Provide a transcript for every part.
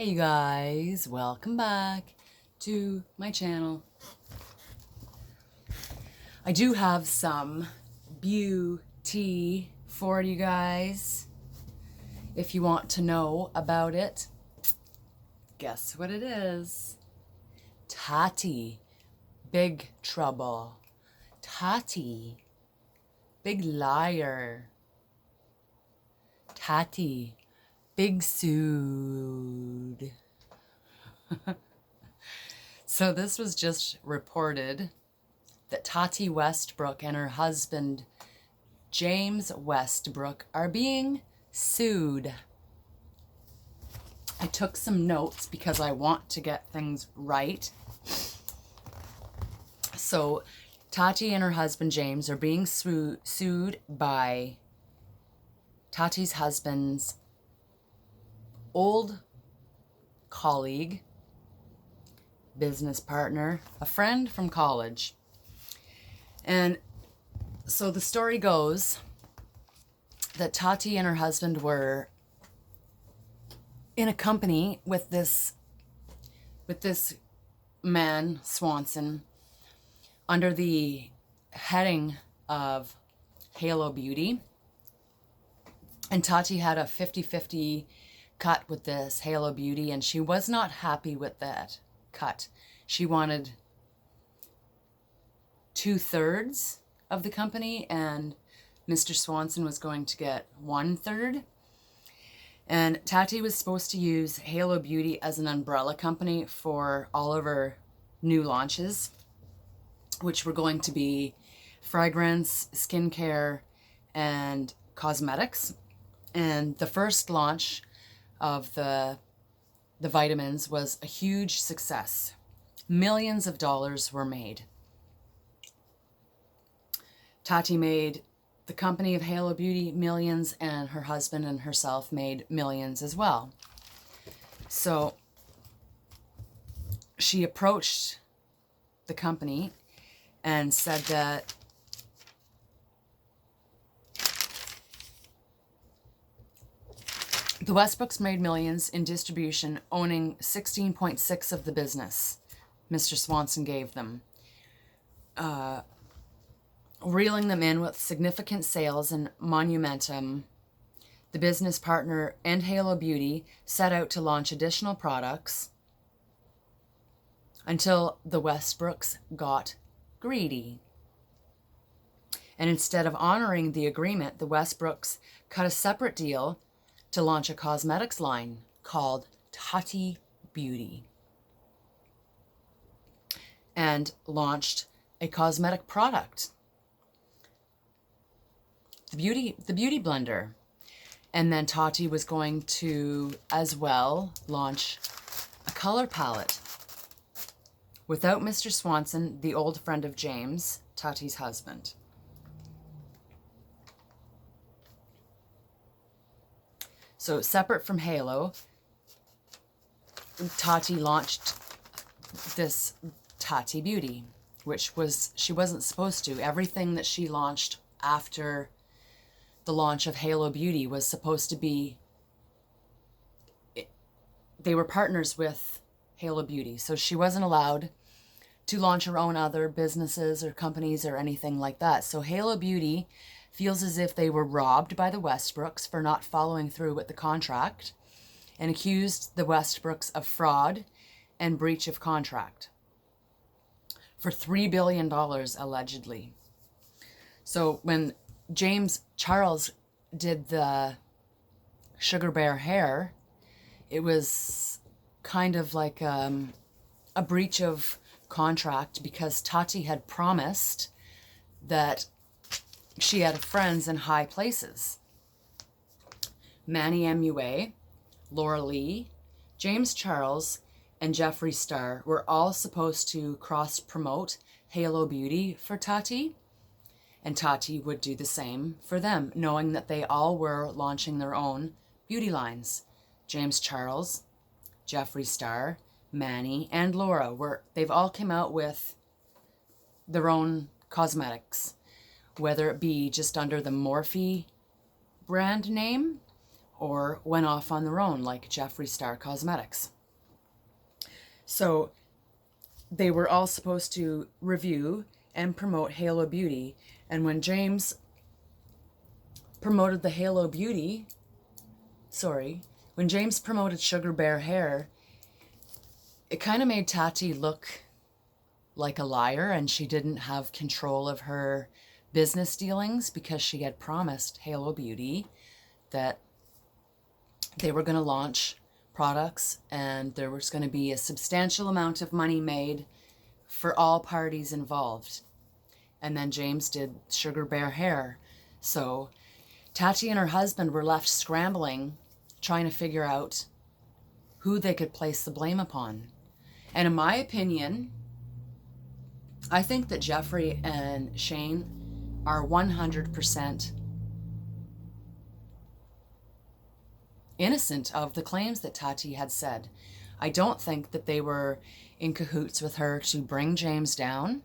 Hey guys, welcome back to my channel. I do have some beau-tea for you guys. If you want to know about it, guess what it is? Tati, big trouble. Tati, big liar. Tati, big sued. So this was just reported that Tati Westbrook and her husband James Westbrook are being sued. I took some notes because I want to get things right. So Tati and her husband James are being sued by Tati's husband's old colleague, business partner, a friend from college. And so the story goes that Tati and her husband were in a company with this man, Swanson, under the heading of Halo Beauty. And Tati had a 50-50 cut with this Halo Beauty, and she was not happy with that cut. She wanted 2/3 of the company, and Mr. Swanson was going to get 1/3. And Tati was supposed to use Halo Beauty as an umbrella company for all of her new launches, which were going to be fragrance, skincare, and cosmetics. And the first launch of the vitamins was a huge success. Millions of dollars were made. Tati made the company of Halo Beauty millions, and her husband and herself made millions as well. So she approached the company and said that the Westbrooks made millions in distribution, owning 16.6% of the business Mr. Swanson gave them, reeling them in with significant sales and momentum. The business partner and Halo Beauty set out to launch additional products until the Westbrooks got greedy. And instead of honoring the agreement, the Westbrooks cut a separate deal to launch a cosmetics line called Tati Beauty, and launched a cosmetic product, the beauty blender. And then Tati was going to as well launch a color palette without Mr. Swanson, the old friend of James, Tati's husband. So separate from Halo, Tati launched this Tati Beauty, which she wasn't supposed to. Everything that she launched after the launch of Halo Beauty was supposed to be, they were partners with Halo Beauty. So she wasn't allowed to launch her own other businesses or companies or anything like that. So Halo Beauty feels as if they were robbed by the Westbrooks for not following through with the contract, and accused the Westbrooks of fraud and breach of contract for $3 billion allegedly. So when James Charles did the Sugar Bear hair, it was kind of like a breach of contract, because Tati had promised that she had friends in high places. Manny MUA, Laura Lee, James Charles, and Jeffree Star were all supposed to cross-promote Halo Beauty for Tati, and Tati would do the same for them, knowing that they all were launching their own beauty lines. James Charles, Jeffree Star, Manny, and Laura they've all come out with their own cosmetics, whether it be just under the Morphe brand name or went off on their own, like Jeffree Star Cosmetics. So they were all supposed to review and promote Halo Beauty. And when James promoted the Halo Beauty, when James promoted Sugar Bear Hair, it kind of made Tati look like a liar, and she didn't have control of her business dealings because she had promised Halo Beauty that they were going to launch products and there was going to be a substantial amount of money made for all parties involved. And then James did Sugar Bear Hair. So Tati and her husband were left scrambling, trying to figure out who they could place the blame upon. And in my opinion, I think that Jeffree and Shane are 100% innocent of the claims that Tati had said. I don't think that they were in cahoots with her to bring James down.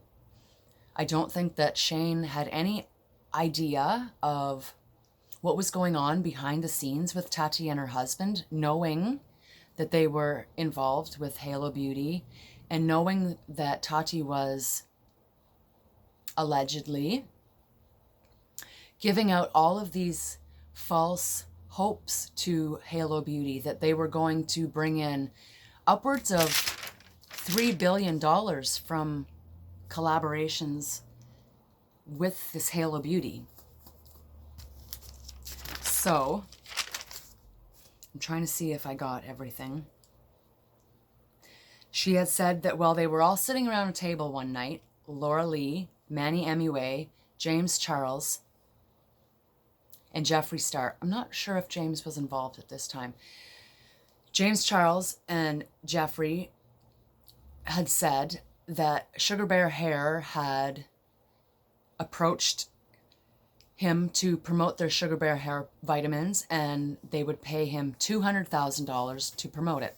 I don't think that Shane had any idea of what was going on behind the scenes with Tati and her husband, knowing that they were involved with Halo Beauty and knowing that Tati was allegedly giving out all of these false hopes to Halo Beauty, that they were going to bring in upwards of $3 billion from collaborations with this Halo Beauty. So I'm trying to see if I got everything. She had said that while they were all sitting around a table one night, Laura Lee, Manny MUA, James Charles, and Jeffree Star. I'm not sure if James was involved at this time. James Charles and Jeffree had said that Sugar Bear Hair had approached him to promote their Sugar Bear Hair vitamins, and they would pay him $200,000 to promote it.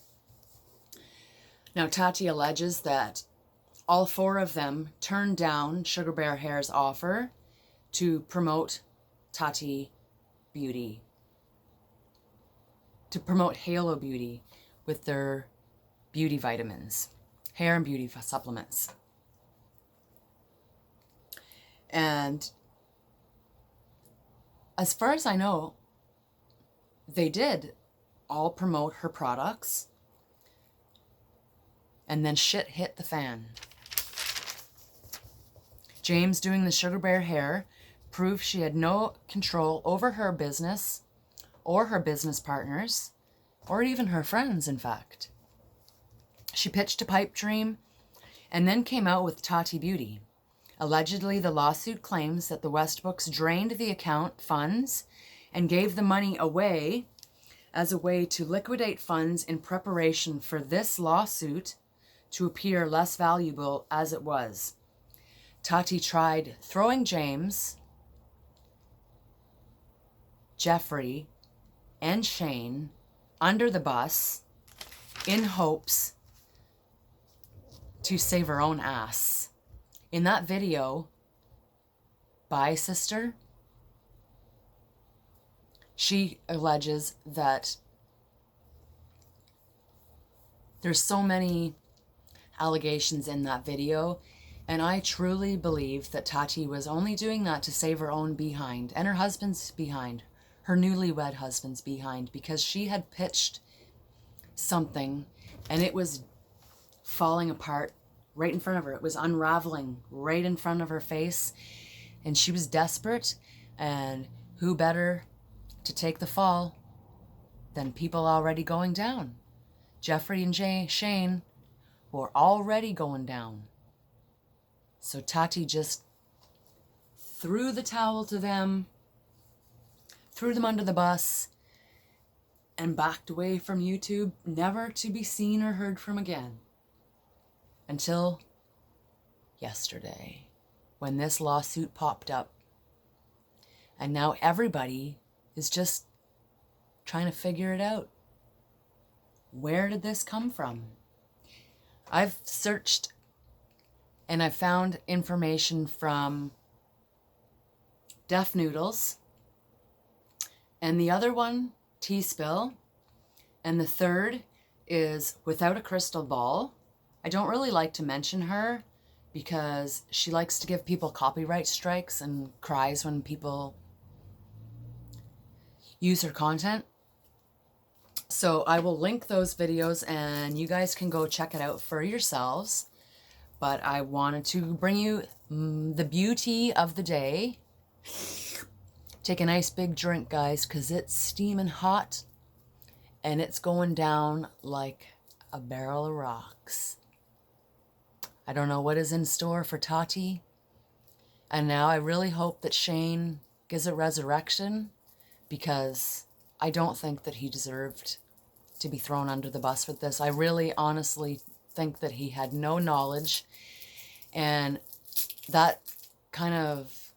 Now, Tati alleges that all four of them turned down Sugar Bear Hair's offer to promote Tati Beauty, to promote Halo Beauty with their beauty vitamins, hair and beauty supplements. And as far as I know, they did all promote her products, and then shit hit the fan. James doing the Sugar Bear Hair proved she had no control over her business or her business partners, or even her friends, in fact. She pitched a pipe dream and then came out with Tati Beauty. Allegedly, the lawsuit claims that the Westbrooks drained the account funds and gave the money away as a way to liquidate funds in preparation for this lawsuit to appear less valuable as it was. Tati tried throwing James, Jeffree, and Shane under the bus in hopes to save her own ass. In that video, Bye Sister, she alleges that there's so many allegations in that video, and I truly believe that Tati was only doing that to save her own behind and her husband's behind, her newlywed husband's behind, because she had pitched something and it was falling apart right in front of her. It was unraveling right in front of her face, and she was desperate, and who better to take the fall than people already going down? Jeffree and Shane were already going down. So Tati just threw the towel to them, threw them under the bus, and backed away from YouTube, never to be seen or heard from again. Until yesterday, when this lawsuit popped up. And now everybody is just trying to figure it out. Where did this come from? I've searched and I found information from Def Noodles. And the other one tea spill. And the third is Without a Crystal Ball. I don't really like to mention her because she likes to give people copyright strikes and cries when people use her content. So I will link those videos and you guys can go check it out for yourselves. But I wanted to bring you the beauty of the day. Take a nice big drink, guys, because it's steaming hot and it's going down like a barrel of rocks. I don't know what is in store for Tati. And now I really hope that Shane gives a resurrection, because I don't think that he deserved to be thrown under the bus with this. I really honestly think that he had no knowledge, and that kind of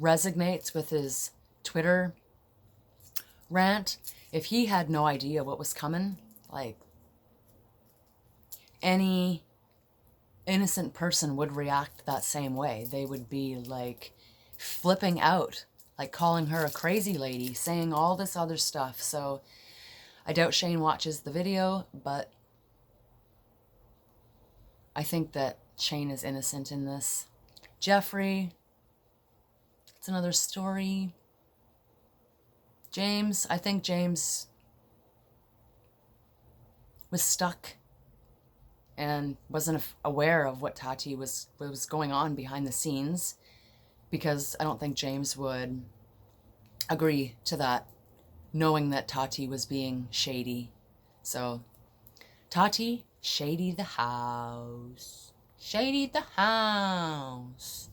resonates with his Twitter rant. If he had no idea what was coming, like, any innocent person would react that same way. They would be like flipping out, like calling her a crazy lady, saying all this other stuff. So I doubt Shane watches the video, but I think that Shane is innocent in this. Jeffrey, it's another story. James, I think James was stuck and wasn't aware of what Tati was going on behind the scenes, because I don't think James would agree to that, knowing that Tati was being shady. So, Tati, shady the house. Shady the house.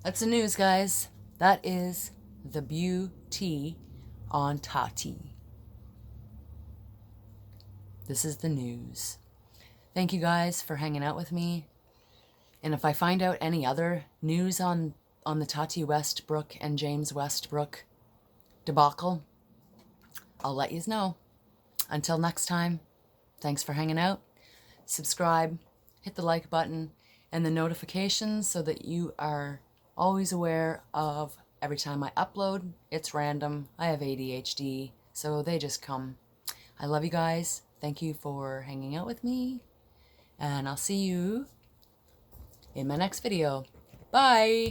That's the news, guys. That is the beau-tea on Tati. This is the news. Thank you guys for hanging out with me. And if I find out any other news on the Tati Westbrook and James Westbrook debacle, I'll let you know. Until next time, thanks for hanging out. Subscribe, hit the like button, and the notifications so that you are always aware of every time I upload. It's random. I have ADHD, so they just come. I love you guys. Thank you for hanging out with me. And I'll see you in my next video. Bye!